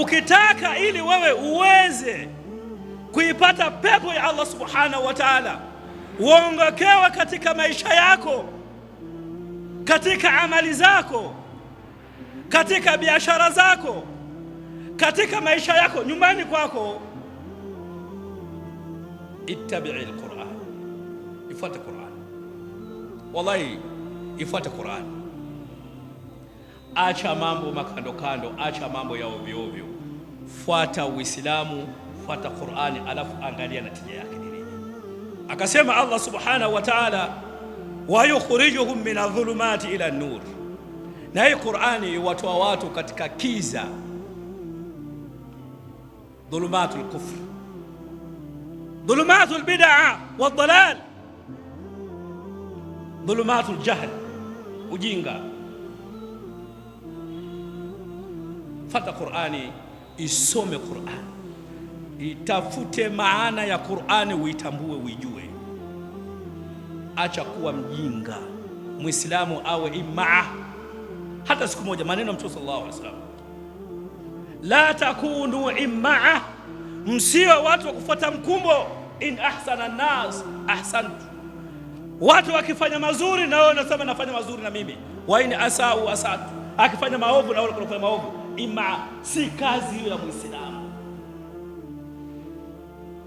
Ukitaka ili wewe uweze kuipata pepo ya Allah subhanahu wa ta'ala, uongokewe katika maisha yako, katika amali zako, katika biashara zako, katika maisha yako nyumbani kwako, ittabi'i al-Qur'an, ifuate Qur'an. Wallahi, ifuate Qur'an. Acha mambo makando kando, acha mambo ya ovyo ovyo, fuata Uislamu, fuata Qur'ani, alafu angalia natija yake ni nini. Akasema Allah subhanahu wa ta'ala, wa yukhrijuhum min adh-dhulumati ila an-nur, na hii Qur'ani watoa watu katika kiza, dhulumatul kufr, dhulumatul bid'a wa dhalal, dhulumatul jahl, ujinga. Fata Qur'ani, isome Qur'ani, itafute maana ya Qur'ani, uitambue, uijue. Acha kuwa mjinga. Muislamu awe imaa. Hata siku moja, maneno Mtume sallallahu alaihi wasallam, la takunu imaa, msiwe watu wa kufuata mkumbo. In ahsana an-nas ahsantu, watu wakifanya mazuri na wewe unasema nafanya mazuri na mimi. Wa in asau asatu, akifanya maovu na wewe unafanya maovu. Ima, si kazi hiyo ya Muislamu.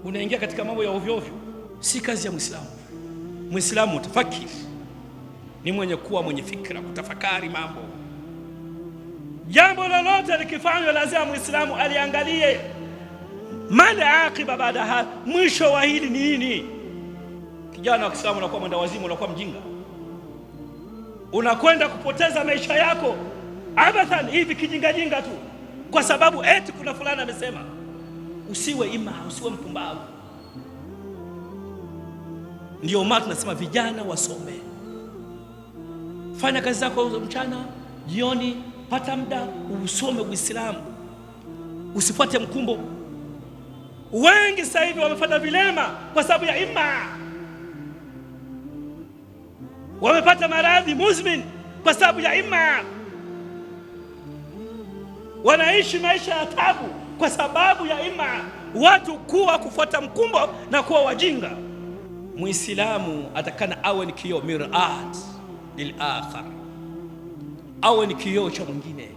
Unaingia katika mambo ya ovyo ovyo, si kazi ya Muislamu. Muislamu mutafakiri, ni mwenye kuwa mwenye fikra, kutafakari mambo. Jambo lolote likifanywa lazima Muislamu aliangalie mada akiba baada, mwisho wa hili ni nini. Kijana wa Kiislamu unakuwa mwenda wazimu, unakuwa mjinga, unakwenda kupoteza maisha yako abathan hivi kijingajinga tu, kwa sababu eti kuna fulani amesema. Usiwe ima, usiwe mpumbavu. Ndio maana tunasema vijana wasome, fanya kazi zako mchana, jioni, pata muda usome Uislamu, usifuate mkumbo. Wengi sasa hivi wamepata vilema kwa sababu ya ima, wamepata maradhi muzmin kwa sababu ya ima, wanaishi maisha ya tabu kwa sababu ya ima, watu kuwa kufuata mkumbo na kuwa wajinga. Muislamu atakana awe ni kioo, mirat lil akhar, awe ni kioo cha mwingine.